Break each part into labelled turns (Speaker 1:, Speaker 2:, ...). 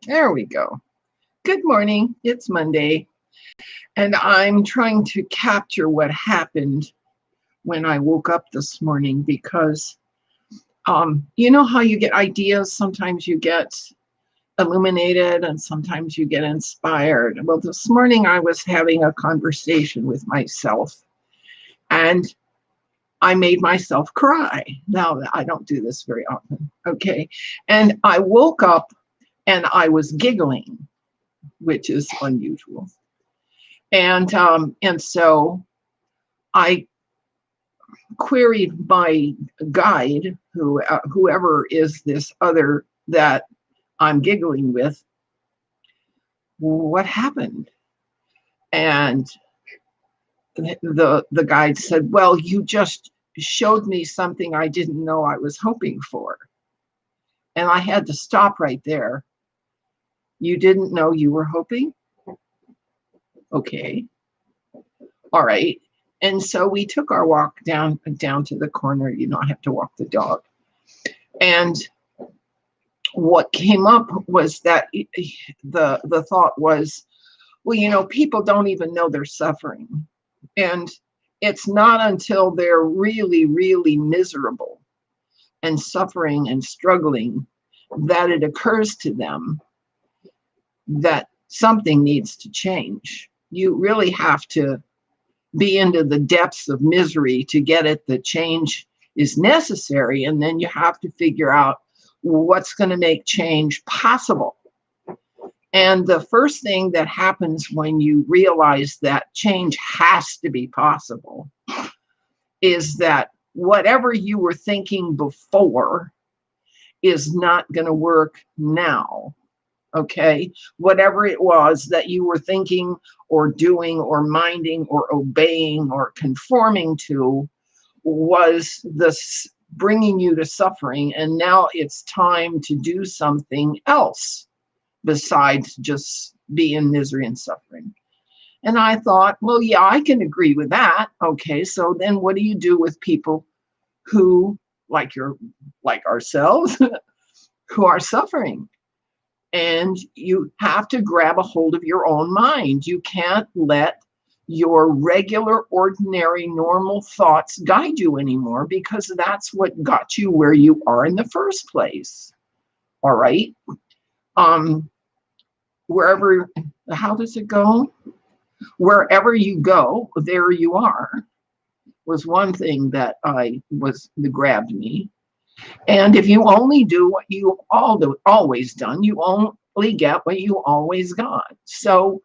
Speaker 1: There we go. Good morning. It's Monday, and I'm trying to capture what happened when I woke up this morning because you know how you get ideas? Sometimes you get illuminated and sometimes you get inspired. Well, this morning I was having a conversation with myself and I made myself cry. Now, I don't do this very often, okay? And I woke up and I was giggling, which is unusual. And so I queried my guide, whoever is this other that I'm giggling with, what happened? And the guide said, well, you just showed me something I didn't know I was hoping for. And I had to stop right there. You didn't know you were hoping? Okay. All right. And so we took our walk down to the corner. You know, I have to walk the dog. And what came up was that the thought was, well, you know, people don't even know they're suffering. And it's not until they're really, really miserable and suffering and struggling that it occurs to them that something needs to change. You really have to be into the depths of misery to get it that change is necessary. And then you have to figure out what's going to make change possible. And the first thing that happens when you realize that change has to be possible is that whatever you were thinking before is not going to work now. Okay, whatever it was that you were thinking or doing or minding or obeying or conforming to was this bringing you to suffering. And now it's time to do something else besides just be in misery and suffering. And I thought, well, yeah, I can agree with that. Okay, so then what do you do with people who, like ourselves, who are suffering? And you have to grab a hold of your own mind. You can't let your regular, ordinary, normal thoughts guide you anymore, because that's what got you where you are in the first place. All right. Wherever, how does it go? Wherever you go, there you are, was one thing that grabbed me. And if you only do what you always done, you only get what you always got. So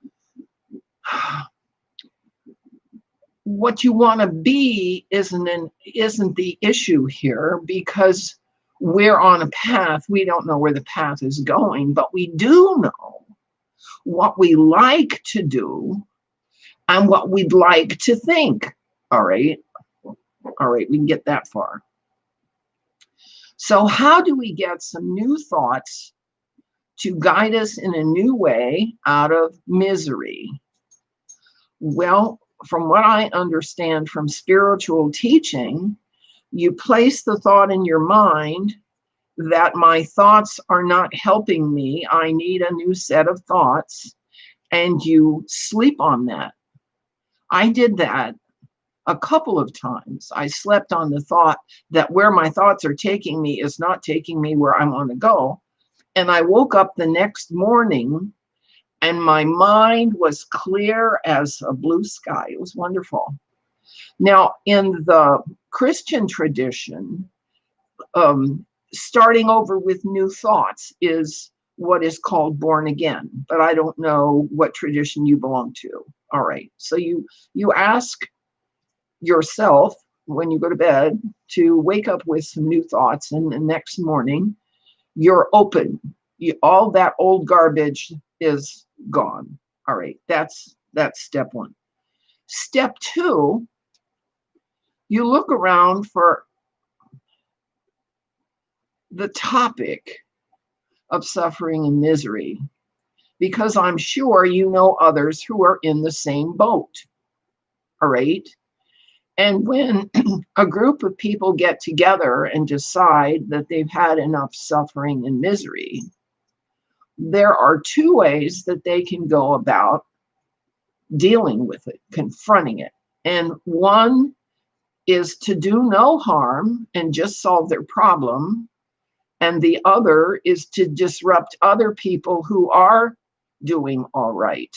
Speaker 1: what you want to be isn't the issue here, because we're on a path. We don't know where the path is going, but we do know what we like to do and what we'd like to think. All right. All right, we can get that far. So how do we get some new thoughts to guide us in a new way out of misery? Well, from what I understand from spiritual teaching, you place the thought in your mind that my thoughts are not helping me. I need a new set of thoughts, and you sleep on that. I did that a couple of times. I slept on the thought that where my thoughts are taking me is not taking me where I want to go. And I woke up the next morning and my mind was clear as a blue sky. It was wonderful. Now, in the Christian tradition, starting over with new thoughts is what is called born again, but I don't know what tradition you belong to. All right, so you ask yourself when you go to bed to wake up with some new thoughts, and the next morning you're open. All that old garbage is gone. All right, that's step one. Step two, you look around for the topic of suffering and misery, because I'm sure you know others who are in the same boat. All right. And when a group of people get together and decide that they've had enough suffering and misery, there are two ways that they can go about dealing with it, confronting it. And one is to do no harm and just solve their problem. And the other is to disrupt other people who are doing all right,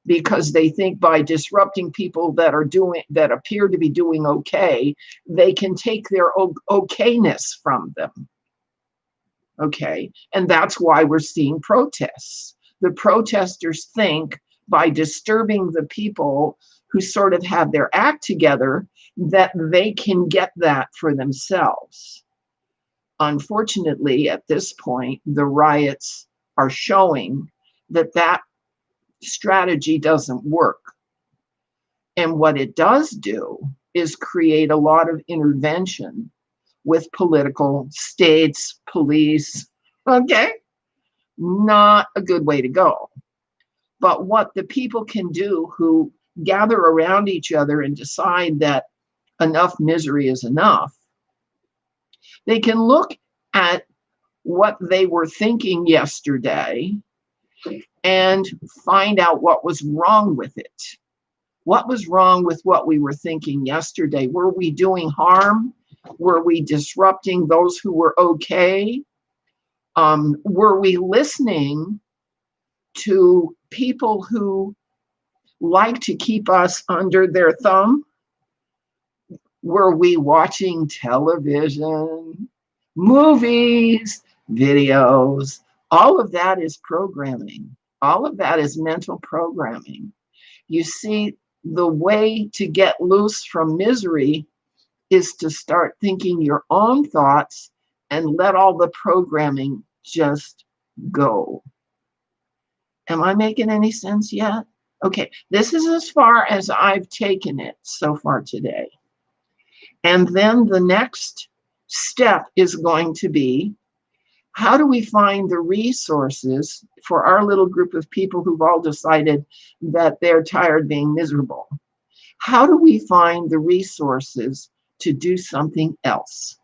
Speaker 1: because they think by disrupting people that appear to be doing okay, they can take their okayness from them. Okay, and that's why we're seeing protests. The protesters think by disturbing the people who sort of have their act together, that they can get that for themselves. Unfortunately, at this point, the riots are showing that that strategy doesn't work. And what it does do is create a lot of intervention with political states, police. Okay, not a good way to go. But what the people can do who gather around each other and decide that enough misery is enough, they can look at what they were thinking yesterday and find out what was wrong with it. What was wrong with what we were thinking yesterday? Were we doing harm? Were we disrupting those who were okay? Were we listening to people who like to keep us under their thumb? Were we watching television, movies, videos? All of that is programming. All of that is mental programming. You see, the way to get loose from misery is to start thinking your own thoughts and let all the programming just go. Am I making any sense yet? Okay, this is as far as I've taken it so far today. And then the next step is going to be, how do we find the resources for our little group of people who've all decided that they're tired being miserable? How do we find the resources to do something else?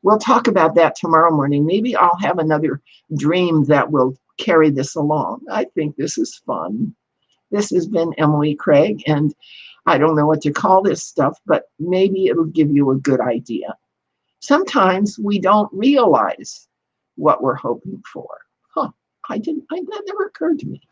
Speaker 1: We'll talk about that tomorrow morning. Maybe I'll have another dream that will carry this along. I think this is fun. This has been Emily Craig, and I don't know what to call this stuff, but maybe it'll give you a good idea. Sometimes we don't realize what we're hoping for. That never occurred to me.